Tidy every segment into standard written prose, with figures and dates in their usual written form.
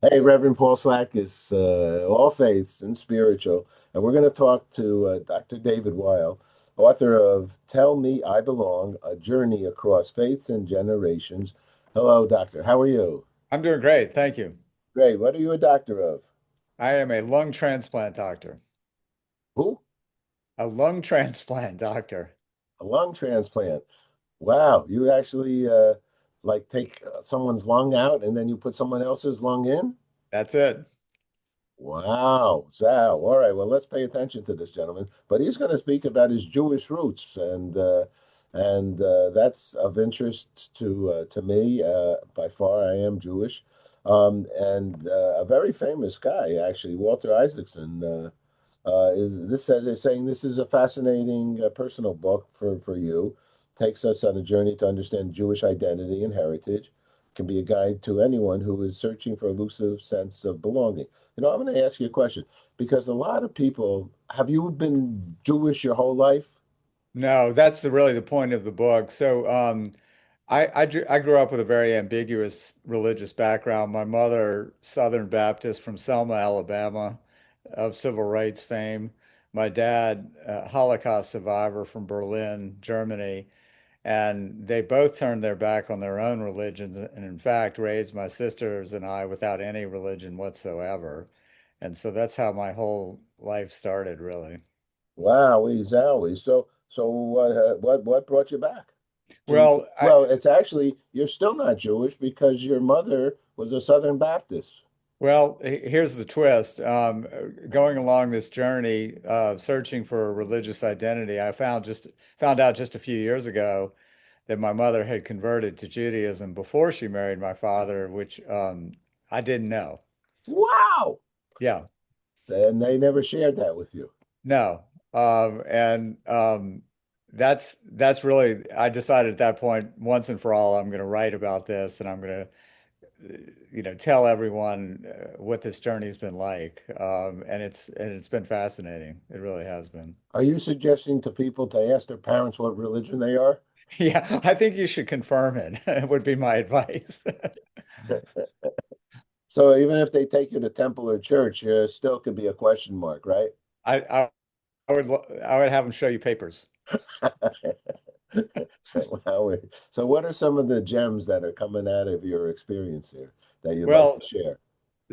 Hey, Reverend Paul Slack is all faiths and spiritual, and we're going to talk to Dr. David Weill, author of Tell Me I Belong, A Journey Across Faiths and Generations. Hello, Doctor. How are you? I'm doing great, thank you. Great. What are you a doctor of? I am a lung transplant doctor. Who? A lung transplant doctor. A lung transplant. Wow, you actually like take someone's lung out and then you put someone else's lung in? That's it. Wow, Zow. All right, well, let's pay attention to this gentleman. But he's going to speak about his Jewish roots, and that's of interest to me. By far, I am Jewish, and a very famous guy, actually, Walter Isaacson. Is saying this is a fascinating personal book for you. Takes us on a journey to understand Jewish identity and heritage. Can be a guide to anyone who is searching for elusive sense of belonging. I'm going to ask you a question because a lot of people, have you been Jewish your whole life? No, that's really the point of the book. I grew up with a very ambiguous religious background. My mother, Southern Baptist from Selma, Alabama, of civil rights fame. My dad, Holocaust survivor from Berlin, Germany. And they both turned their back on their own religions and, in fact, raised my sisters and I without any religion whatsoever. And so that's how my whole life started, really. Wowie zowie. So what brought you back Well, I, well, it's actually, you're still not Jewish because your mother was a Southern Baptist. Here's the twist. Going along this journey, searching for a religious identity, found out just a few years ago that my mother had converted to Judaism before she married my father, which I didn't know. Wow. Yeah. And they never shared that with you. No. And that's really I decided at that point, once and for all, I'm going to write about this and I'm going to, tell everyone what this journey's been like. And it's been fascinating. It really has been. Are you suggesting to people to ask their parents what religion they are? Yeah, I think you should confirm it, would be my advice. So even if they take you to temple or church, still could be a question mark, right? I would have them show you papers. Wow. So what are some of the gems that are coming out of your experience here that you'd like to Well, share?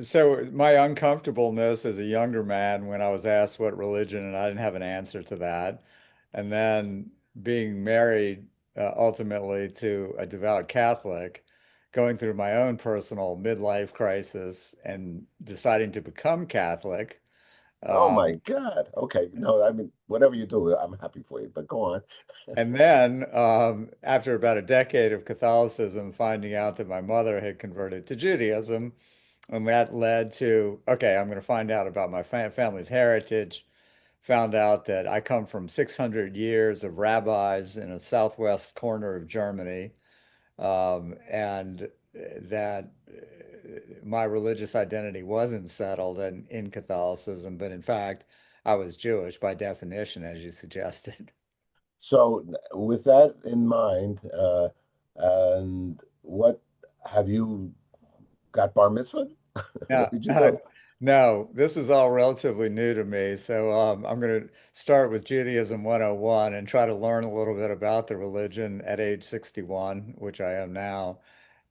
so my uncomfortableness as a younger man when I was asked what religion, and I didn't have an answer to that. And then being married ultimately to a devout Catholic, going through my own personal midlife crisis and deciding to become Catholic. Oh Uh, my God. Okay. No, I mean, whatever you do, I'm happy for you, but go on. and then after about a decade of Catholicism, finding out that my mother had converted to Judaism. And that led to, okay, I'm going to find out about my family's heritage. Found out that I come from 600 years of rabbis in a southwest corner of Germany, and that my religious identity wasn't settled in Catholicism, but in fact, I was Jewish by definition, as you suggested. So with that in mind, and what have you got bar mitzvah? What Yeah, did you do? no, this is all relatively new to me. So I'm going to start with Judaism 101 and try to learn a little bit about the religion at age 61, which I am now.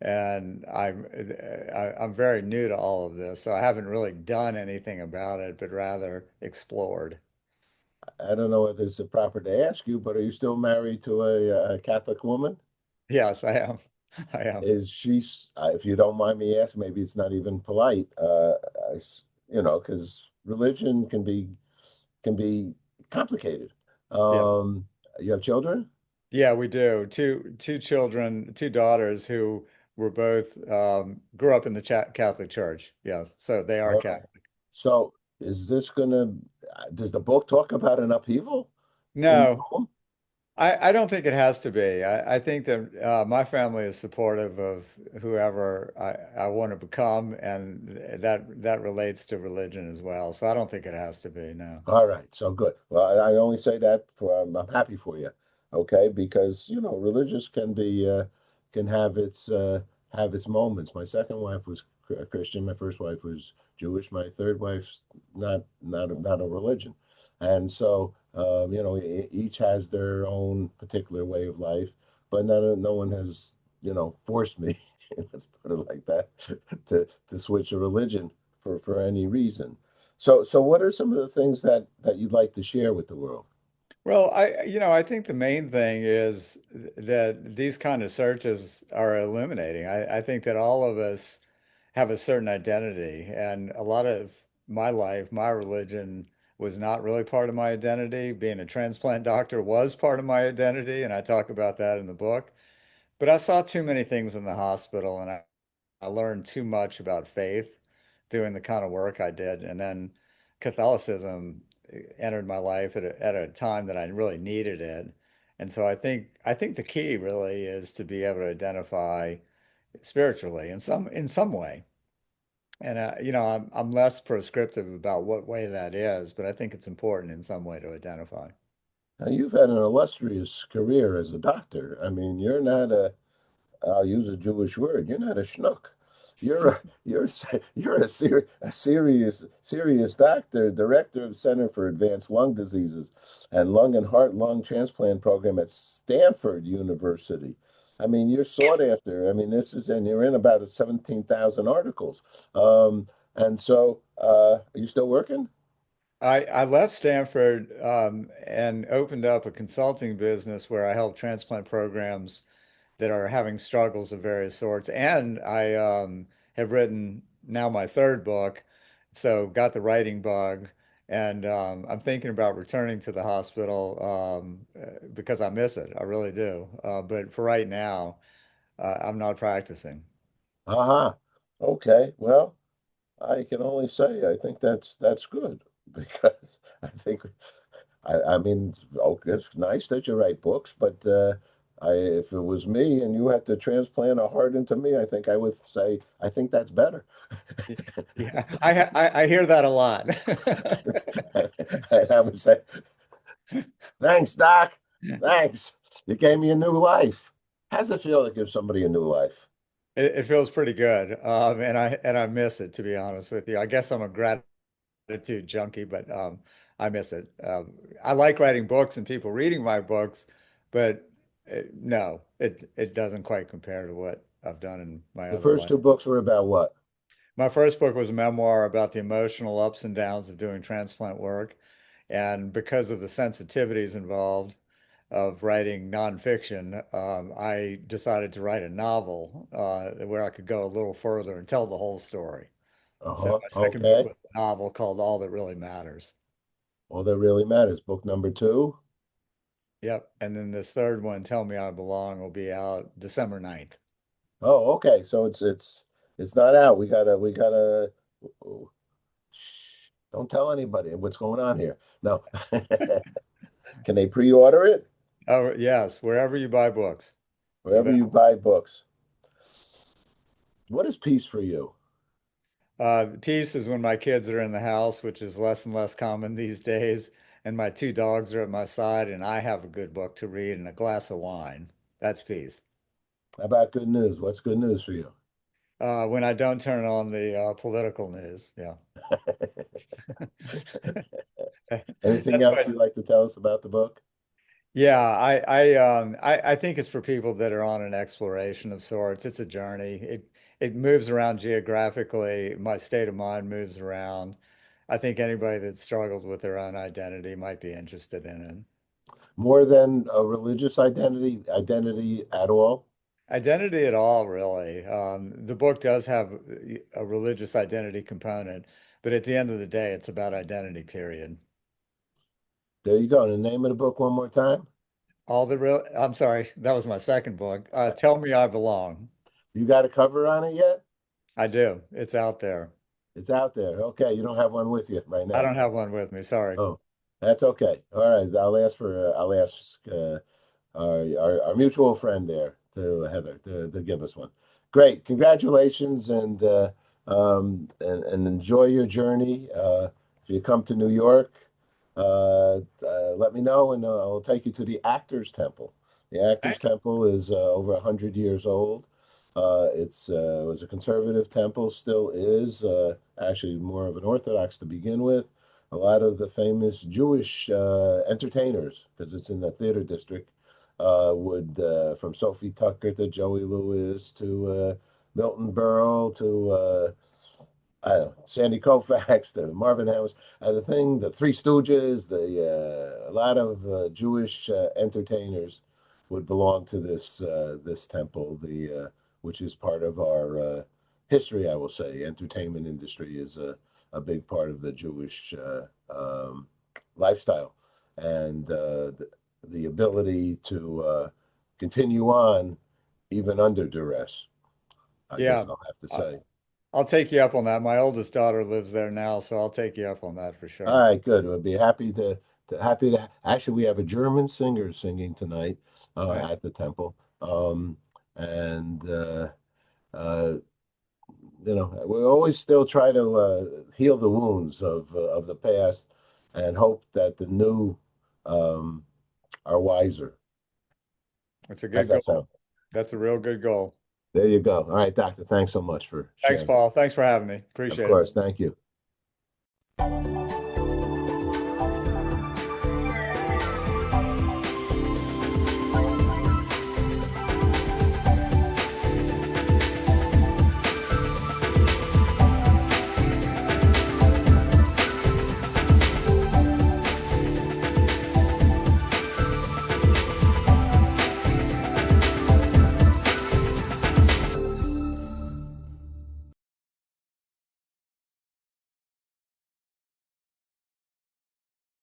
And I'm very new to all of this, so I haven't really done anything about it, but rather explored. I don't know whether it's proper to ask you, but are you still married to a Catholic woman? Yes, I am. I am. Is she, if you don't mind me asking, maybe it's not even polite, because religion can be complicated. Yeah. Um, you have children? Yeah, we do. Two children, two daughters who were both grew up in the Catholic Church. Yes, so they are All right. Catholic. So is this gonna, does the book talk about an upheaval in your No, home? I don't think it has to be. I think that my family is supportive of whoever I want to become, and that relates to religion as well. So I don't think it has to be. No. All right, so good. Well, I only say that for I'm happy for you, okay? Because religious can be can have its moments. My second wife was a Christian. My first wife was Jewish. My third wife's not a religion, and so each has their own particular way of life. But no one has forced me. Let's put it like that to switch a religion for any reason. So what are some of the things that you'd like to share with the world? Well, I think the main thing is that these kind of searches are illuminating. I think that all of us have a certain identity, and a lot of my life, my religion was not really part of my identity. Being a transplant doctor was part of my identity, and I talk about that in the book. But I saw too many things in the hospital, and I learned too much about faith doing the kind of work I did. And then Catholicism entered my life at a time that I really needed it. And so I think the key really is to be able to identify spiritually in some way. And I'm less prescriptive about what way that is, but I think it's important in some way to identify. Now, you've had an illustrious career as a doctor. I mean, you're not a I'll use a Jewish word. You're not a schnook. You're a serious doctor, director of the Center for Advanced Lung Diseases and Lung Transplant Program at Stanford University. I mean, you're sought after. I mean, and you're in about 17,000 articles. And so, are you still working? I left Stanford and opened up a consulting business where I help transplant programs that are having struggles of various sorts. And I have written now my third book, so got the writing bug. And I'm thinking about returning to the hospital because I miss it. I really do. But for right now, I'm not practicing. Uh-huh. Okay. Well, I can only say I think that's good because I think I mean it's nice that you write books, but if it was me and you had to transplant a heart into me, I think I would say I think that's better. Yeah, I hear that a lot. And I would say, thanks, Doc. Thanks. You gave me a new life. How's it feel to give somebody a new life? It feels pretty good, and I miss it to be honest with you. I guess I'm a gratitude junkie, but I miss it. I like writing books and people reading my books, but no, it doesn't quite compare to what I've done in my The other first life. two books were about what? My first book was a memoir about the emotional ups and downs of doing transplant work, and because of the sensitivities involved of writing nonfiction, I decided to write a novel where I could go a little further and tell the whole story. So Uh-huh. my second book Okay. was a novel called All That Really Matters. All that really matters. Book number two. Yep. And then this third one, Tell Me I Belong, will be out December 9th. Oh, okay. So it's not out. We gotta shh, don't tell anybody what's going on here. No. Can they pre-order it? Oh, yes, wherever you buy books, it's Wherever you available. buy books. What is peace for you? Peace is when my kids are in the house, which is less and less common these days, and my two dogs are at my side, and I have a good book to read and a glass of wine. That's peace. How about good news? What's good news for you? When I don't turn on the political news, yeah. Anything That's else my you'd like to tell us about the book? Yeah, I think it's for people that are on an exploration of sorts. It's a journey. It moves around geographically. My state of mind moves around. I think anybody that struggled with their own identity might be interested in it. More than a religious identity at all? Identity at all, really. The book does have a religious identity component, but at the end of the day, it's about identity, period. There you go. And the name of the book one more time. I'm sorry, that was my second book. Tell Me I Belong. You got a cover on it yet? I do. It's out there. It's out there. Okay, you don't have one with you right I now. don't have one with me. Sorry. Oh, that's okay. All right, I'll ask our mutual friend there to Heather to give us one. Great, congratulations, and enjoy your journey. If you come to New York, let me know, and I'll take you to the Actors Temple. The Actors Thank you. Temple is over 100 years old, It was a conservative temple, still is actually more of an Orthodox to begin with. A lot of the famous Jewish entertainers, because it's in the theater district, would from Sophie Tucker to Joey Lewis to Milton Berle to I don't know, Sandy Koufax, the Marvin Hamlis, the Three Stooges, a lot of Jewish entertainers would belong to this temple, the which is part of our history. I will say, entertainment industry is a big part of the Jewish lifestyle, and the ability to continue on even under duress. I guess Yeah. I'll have to I- say. I'll take you up on that. My oldest daughter lives there now, so I'll take you up on that for All sure. right, good. We'll be happy to actually we have a German singer singing tonight Right. at the temple. And uh we always still try to heal the wounds of the past and hope that the new um are wiser. That's a How's good that sound? goal. That's a real good goal. There you go. All right, doctor, thanks so much for Thanks, sharing. Paul. Thanks for having me. Of Appreciate it. course, thank you.